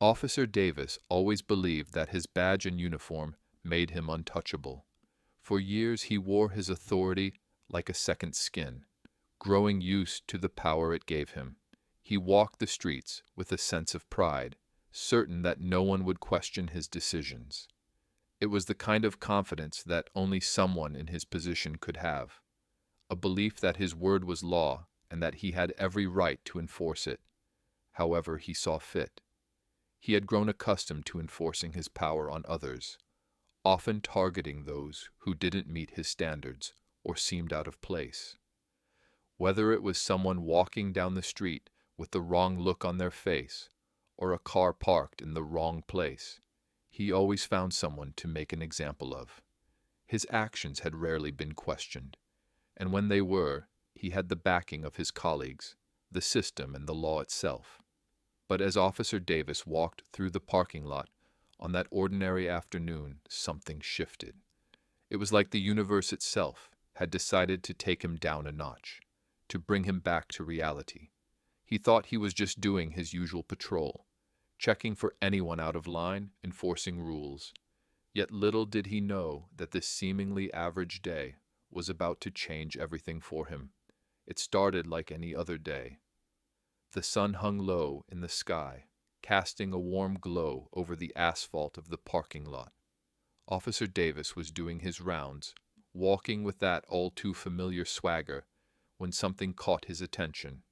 Officer Davis always believed that his badge and uniform made him untouchable. For years he wore his authority like a second skin, growing used to the power it gave him. He walked the streets with a sense of pride, certain that no one would question his decisions. It was the kind of confidence that only someone in his position could have, a belief that his word was law and that he had every right to enforce it, however he saw fit. He had grown accustomed to enforcing his power on others, often targeting those who didn't meet his standards or seemed out of place. Whether it was someone walking down the street with the wrong look on their face, or a car parked in the wrong place, he always found someone to make an example of. His actions had rarely been questioned, and when they were, he had the backing of his colleagues, the system, and the law itself. But as Officer Davis walked through the parking lot on that ordinary afternoon, something shifted. It was like the universe itself had decided to take him down a notch, to bring him back to reality. He thought he was just doing his usual patrol, checking for anyone out of line, enforcing rules. Yet little did he know that this seemingly average day was about to change everything for him. It started like any other day. The sun hung low in the sky, casting a warm glow over the asphalt of the parking lot. Officer Davis was doing his rounds, walking with that all too familiar swagger, when something caught his attention.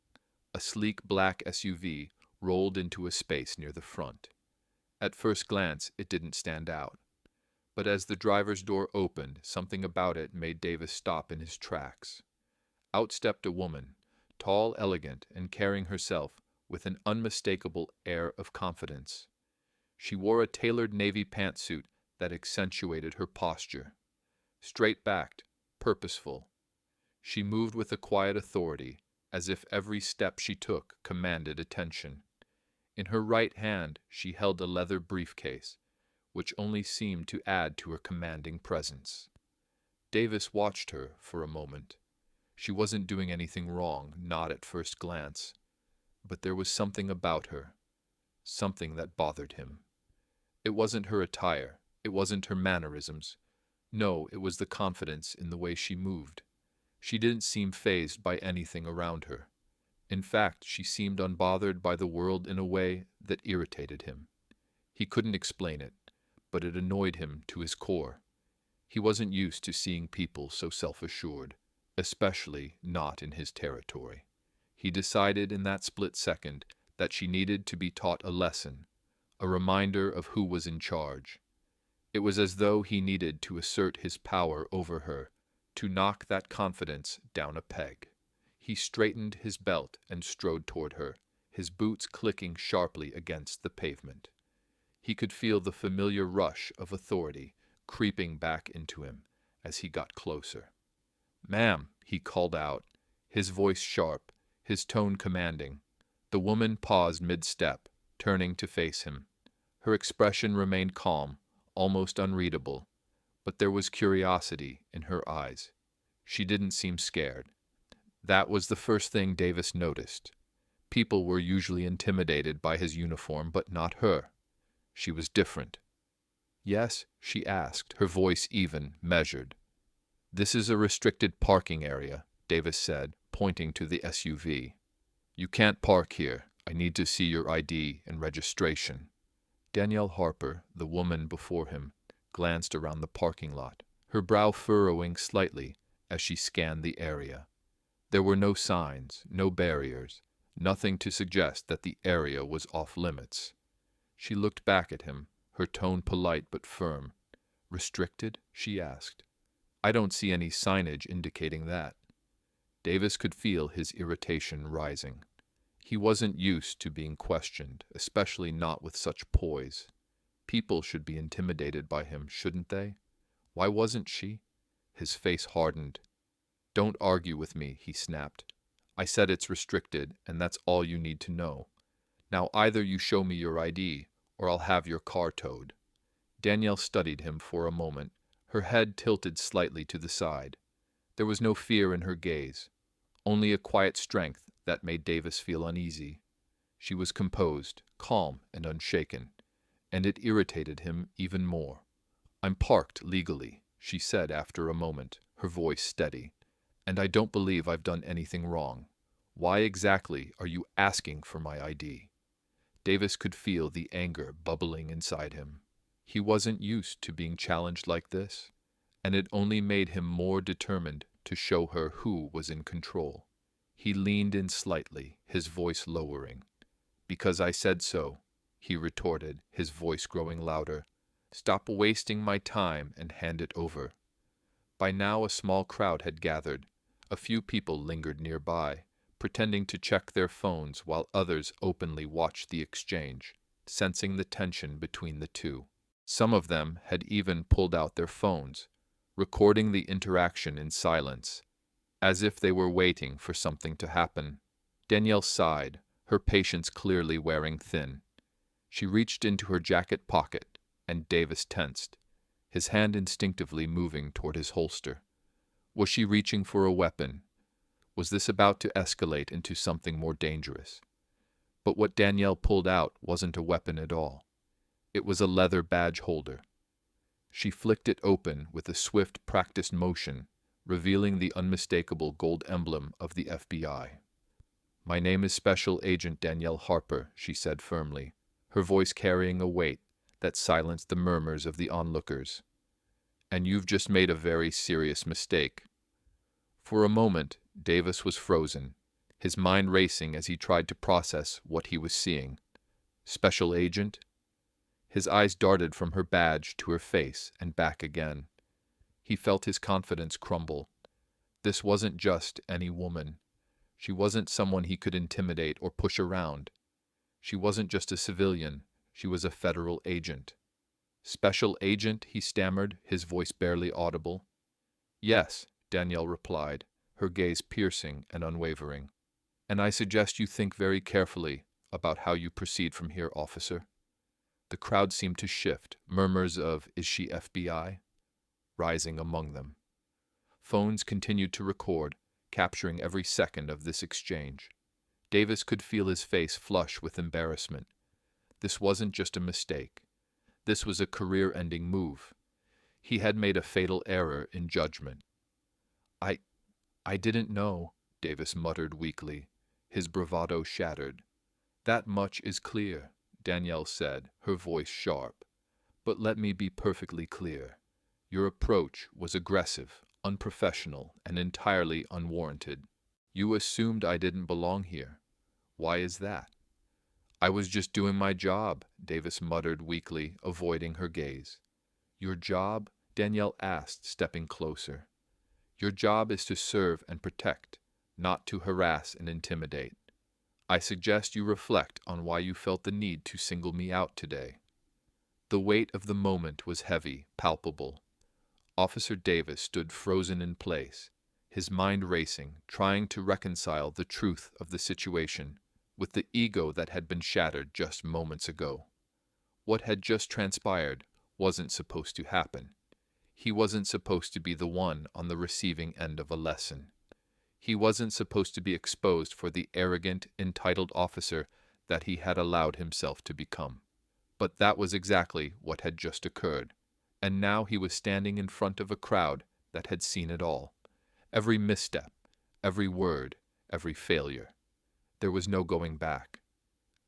A sleek black SUV rolled into a space near the front. At first glance, it didn't stand out. But as the driver's door opened, something about it made Davis stop in his tracks. Out stepped a woman, tall, elegant, and carrying herself with an unmistakable air of confidence. She wore a tailored navy pantsuit that accentuated her posture. Straight-backed, purposeful, she moved with a quiet authority, as if every step she took commanded attention. In her right hand she held a leather briefcase, which only seemed to add to her commanding presence. Davis watched her for a moment. She wasn't doing anything wrong, not at first glance. But there was something about her, something that bothered him. It wasn't her attire, it wasn't her mannerisms. No, it was the confidence in the way she moved. She didn't seem fazed by anything around her. In fact, she seemed unbothered by the world in a way that irritated him. He couldn't explain it, but it annoyed him to his core. He wasn't used to seeing people so self-assured, especially not in his territory. He decided in that split second that she needed to be taught a lesson, a reminder of who was in charge. It was as though he needed to assert his power over her, to knock that confidence down a peg. He straightened his belt and strode toward her, his boots clicking sharply against the pavement. He could feel the familiar rush of authority creeping back into him as he got closer. "Ma'am," he called out, his voice sharp, his tone commanding. The woman paused mid-step, turning to face him. Her expression remained calm, almost unreadable, but there was curiosity in her eyes. She didn't seem scared. That was the first thing Davis noticed. People were usually intimidated by his uniform, but not her. She was different. "Yes?" she asked, her voice even, measured. "This is a restricted parking area," Davis said, pointing to the SUV. "You can't park here. I need to see your ID and registration." Danielle Harper, the woman before him, glanced around the parking lot, her brow furrowing slightly as she scanned the area. There were no signs, no barriers, nothing to suggest that the area was off limits. She looked back at him, her tone polite but firm. "Restricted?" she asked. "I don't see any signage indicating that." Davis could feel his irritation rising. He wasn't used to being questioned, especially not with such poise. People should be intimidated by him, shouldn't they? Why wasn't she? His face hardened. "Don't argue with me," he snapped. "I said it's restricted, and that's all you need to know. Now either you show me your ID, or I'll have your car towed." Danielle studied him for a moment, her head tilted slightly to the side. There was no fear in her gaze, only a quiet strength that made Davis feel uneasy. She was composed, calm, and unshaken, and it irritated him even more. "I'm parked legally," she said after a moment, her voice steady, "and I don't believe I've done anything wrong. Why exactly are you asking for my ID?" Davis could feel the anger bubbling inside him. He wasn't used to being challenged like this, and it only made him more determined to show her who was in control. He leaned in slightly, his voice lowering. "Because I said so," he retorted, his voice growing louder. "Stop wasting my time and hand it over." By now a small crowd had gathered. A few people lingered nearby, pretending to check their phones while others openly watched the exchange, sensing the tension between the two. Some of them had even pulled out their phones, recording the interaction in silence, as if they were waiting for something to happen. Danielle sighed, her patience clearly wearing thin. She reached into her jacket pocket, and Davis tensed, his hand instinctively moving toward his holster. Was she reaching for a weapon? Was this about to escalate into something more dangerous? But what Danielle pulled out wasn't a weapon at all. It was a leather badge holder. She flicked it open with a swift, practiced motion, revealing the unmistakable gold emblem of the FBI. "My name is Special Agent Danielle Harper," she said firmly, her voice carrying a weight that silenced the murmurs of the onlookers. "And you've just made a very serious mistake." For a moment, Davis was frozen, his mind racing as he tried to process what he was seeing. Special Agent? His eyes darted from her badge to her face and back again. He felt his confidence crumble. This wasn't just any woman. She wasn't someone he could intimidate or push around. She wasn't just a civilian. She was a federal agent. "Special Agent?" he stammered, his voice barely audible. "Yes," Danielle replied, her gaze piercing and unwavering. "And I suggest you think very carefully about how you proceed from here, officer." The crowd seemed to shift, murmurs of "Is she FBI?" rising among them. Phones continued to record, capturing every second of this exchange. Davis could feel his face flush with embarrassment. This wasn't just a mistake. This was a career-ending move. He had made a fatal error in judgment. I didn't know," Davis muttered weakly, his bravado shattered. "That much is clear," Danielle said, her voice sharp. "But let me be perfectly clear. Your approach was aggressive, unprofessional, and entirely unwarranted. You assumed I didn't belong here. Why is that?" "I was just doing my job," Davis muttered weakly, avoiding her gaze. "Your job?" Danielle asked, stepping closer. "Your job is to serve and protect, not to harass and intimidate. I suggest you reflect on why you felt the need to single me out today." The weight of the moment was heavy, palpable. Officer Davis stood frozen in place, his mind racing, trying to reconcile the truth of the situation with the ego that had been shattered just moments ago. What had just transpired wasn't supposed to happen. He wasn't supposed to be the one on the receiving end of a lesson. He wasn't supposed to be exposed for the arrogant, entitled officer that he had allowed himself to become. But that was exactly what had just occurred, and now he was standing in front of a crowd that had seen it all. Every misstep, every word, every failure. There was no going back.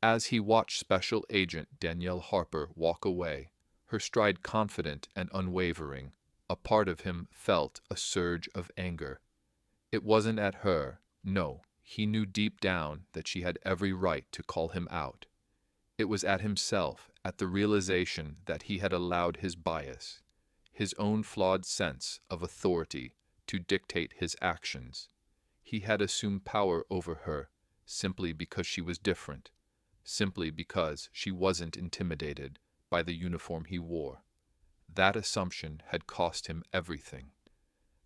As he watched Special Agent Danielle Harper walk away, her stride confident and unwavering, a part of him felt a surge of anger. It wasn't at her, no, he knew deep down that she had every right to call him out. It was at himself, at the realization that he had allowed his bias, his own flawed sense of authority, to dictate his actions. He had assumed power over her simply because she was different, simply because she wasn't intimidated by the uniform he wore. That assumption had cost him everything.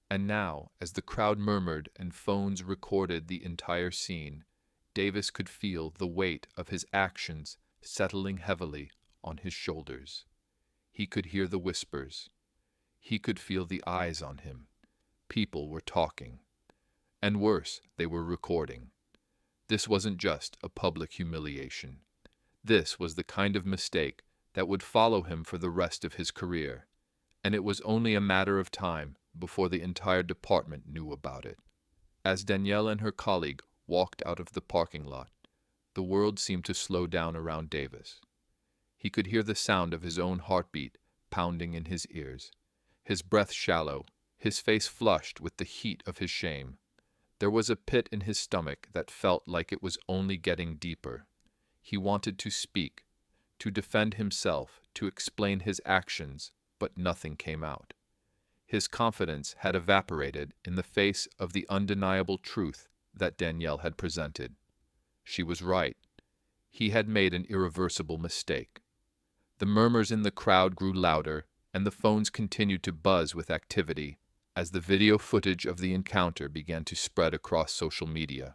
And now, as the crowd murmured and phones recorded the entire scene, Davis could feel the weight of his actions settling heavily on his shoulders. He could hear the whispers. He could feel the eyes on him. People were talking. And worse, they were recording. This wasn't just a public humiliation. This was the kind of mistake that would follow him for the rest of his career, and it was only a matter of time before the entire department knew about it. As Danielle and her colleague walked out of the parking lot, the world seemed to slow down around Davis. He could hear the sound of his own heartbeat pounding in his ears, his breath shallow, his face flushed with the heat of his shame. There was a pit in his stomach that felt like it was only getting deeper. He wanted to speak, to defend himself, to explain his actions, but nothing came out. His confidence had evaporated in the face of the undeniable truth that Danielle had presented. She was right. He had made an irreversible mistake. The murmurs in the crowd grew louder, and the phones continued to buzz with activity as the video footage of the encounter began to spread across social media.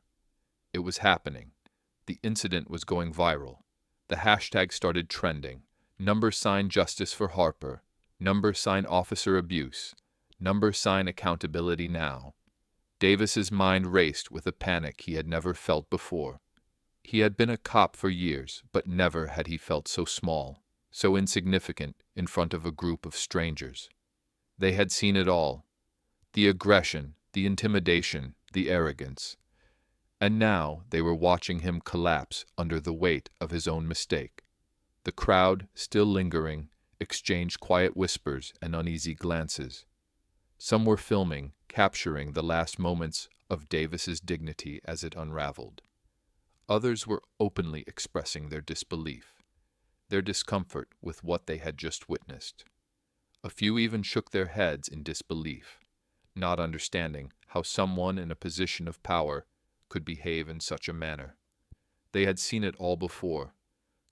It was happening. The incident was going viral. The hashtag started trending. #sign Justice for Harper. #sign Officer Abuse. #sign Accountability Now. Davis's mind raced with a panic he had never felt before. He had been a cop for years, but never had he felt so small, so insignificant in front of a group of strangers. They had seen it all. The aggression, the intimidation, the arrogance. And now they were watching him collapse under the weight of his own mistake. The crowd, still lingering, exchanged quiet whispers and uneasy glances. Some were filming, capturing the last moments of Davis's dignity as it unraveled. Others were openly expressing their disbelief, their discomfort with what they had just witnessed. A few even shook their heads in disbelief, not understanding how someone in a position of power could behave in such a manner. They had seen it all before.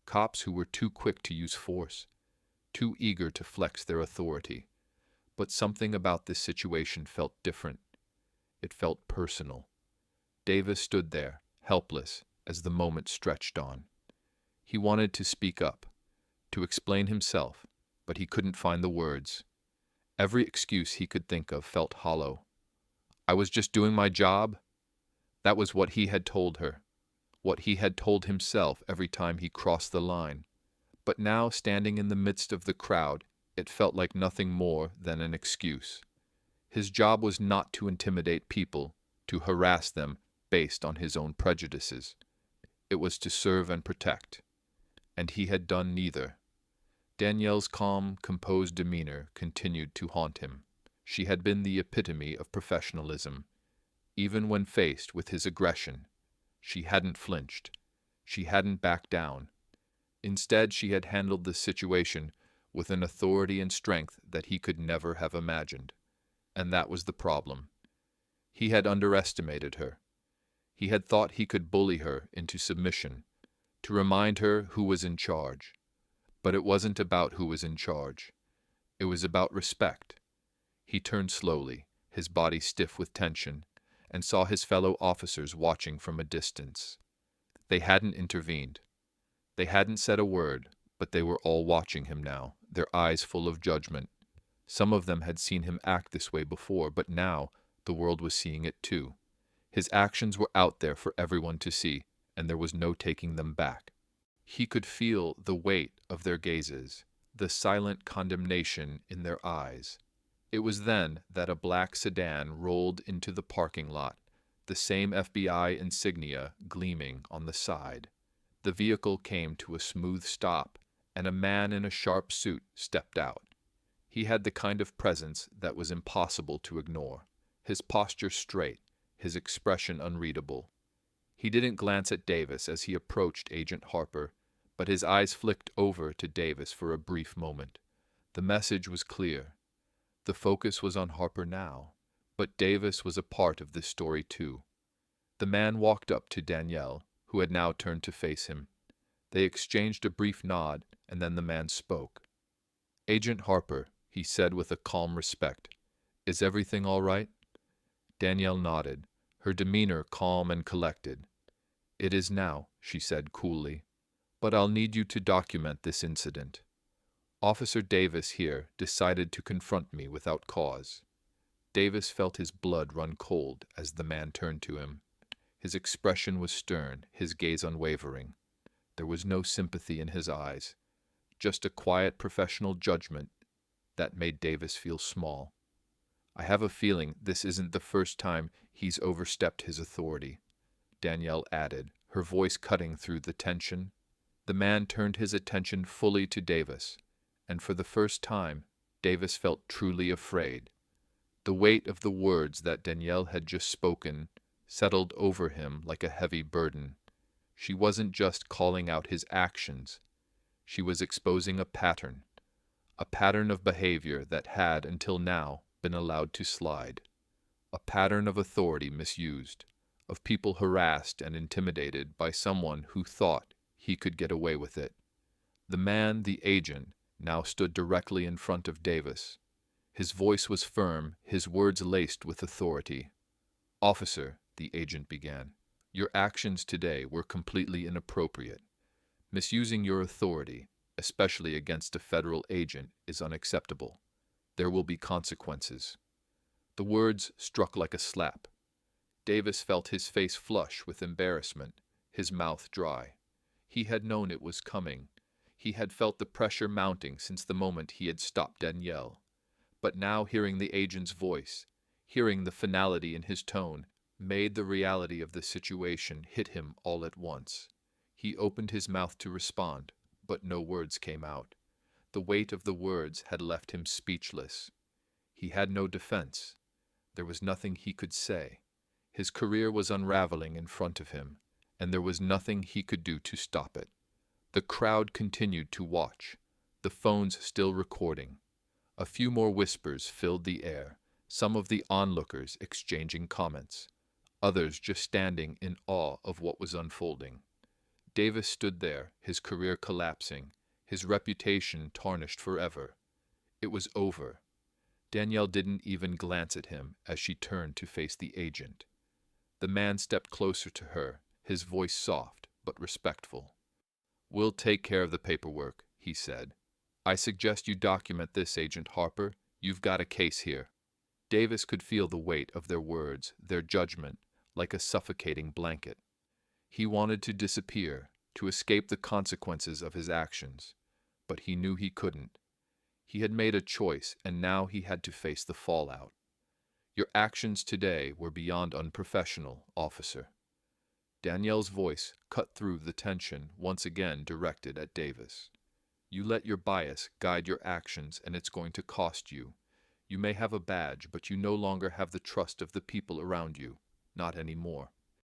Cops who were too quick to use force, too eager to flex their authority. But something about this situation felt different. It felt personal. Davis stood there, helpless, as the moment stretched on. He wanted to speak up, to explain himself, but he couldn't find the words. Every excuse he could think of felt hollow. I was just doing my job. That was what he had told her, what he had told himself every time he crossed the line. But now, standing in the midst of the crowd, it felt like nothing more than an excuse. His job was not to intimidate people, to harass them based on his own prejudices. It was to serve and protect. And he had done neither. Danielle's calm, composed demeanor continued to haunt him. She had been the epitome of professionalism. Even when faced with his aggression, she hadn't flinched. She hadn't backed down. Instead, she had handled the situation with an authority and strength that he could never have imagined. And that was the problem. He had underestimated her. He had thought he could bully her into submission, to remind her who was in charge. But it wasn't about who was in charge. It was about respect. He turned slowly, his body stiff with tension, and saw his fellow officers watching from a distance. They hadn't intervened. They hadn't said a word, but they were all watching him now, their eyes full of judgment. Some of them had seen him act this way before, but now the world was seeing it too. His actions were out there for everyone to see, and there was no taking them back. He could feel the weight of their gazes, the silent condemnation in their eyes. It was then that a black sedan rolled into the parking lot, the same FBI insignia gleaming on the side. The vehicle came to a smooth stop, and a man in a sharp suit stepped out. He had the kind of presence that was impossible to ignore, his posture straight, his expression unreadable. He didn't glance at Davis as he approached Agent Harper, but his eyes flicked over to Davis for a brief moment. The message was clear. The focus was on Harper now, but Davis was a part of this story too. The man walked up to Danielle, who had now turned to face him. They exchanged a brief nod, and then the man spoke. "Agent Harper," he said with a calm respect, "is everything all right?" Danielle nodded, her demeanor calm and collected. "It is now," she said coolly, "but I'll need you to document this incident. Officer Davis here decided to confront me without cause." Davis felt his blood run cold as the man turned to him. His expression was stern, his gaze unwavering. There was no sympathy in his eyes, just a quiet professional judgment that made Davis feel small. I have a feeling this isn't the first time he's overstepped his authority, Danielle added, her voice cutting through the tension. The man turned his attention fully to Davis, and for the first time, Davis felt truly afraid. The weight of the words that Danielle had just spoken settled over him like a heavy burden. She wasn't just calling out his actions, she was exposing a pattern of behavior that had, until now, been allowed to slide. A pattern of authority misused, of people harassed and intimidated by someone who thought he could get away with it. The man, the agent, now stood directly in front of Davis. His voice was firm, his words laced with authority. "Officer," the agent began, "your actions today were completely inappropriate. Misusing your authority, especially against a federal agent, is unacceptable. There will be consequences." The words struck like a slap. Davis felt his face flush with embarrassment, his mouth dry. He had known it was coming. He had felt the pressure mounting since the moment he had stopped Danielle. But now hearing the agent's voice, hearing the finality in his tone, made the reality of the situation hit him all at once. He opened his mouth to respond, but no words came out. The weight of the words had left him speechless. He had no defense. There was nothing he could say. His career was unraveling in front of him, and there was nothing he could do to stop it. The crowd continued to watch, the phones still recording. A few more whispers filled the air, some of the onlookers exchanging comments, others just standing in awe of what was unfolding. Davis stood there, his career collapsing, his reputation tarnished forever. It was over. Danielle didn't even glance at him as she turned to face the agent. The man stepped closer to her, his voice soft but respectful. "We'll take care of the paperwork," he said. "I suggest you document this, Agent Harper. You've got a case here." Davis could feel the weight of their words, their judgment, like a suffocating blanket. He wanted to disappear, to escape the consequences of his actions, but he knew he couldn't. He had made a choice, and now he had to face the fallout. "Your actions today were beyond unprofessional, officer." Danielle's voice cut through the tension, once again directed at Davis. "You let your bias guide your actions, and it's going to cost you. You may have a badge, but you no longer have the trust of the people around you. Not anymore."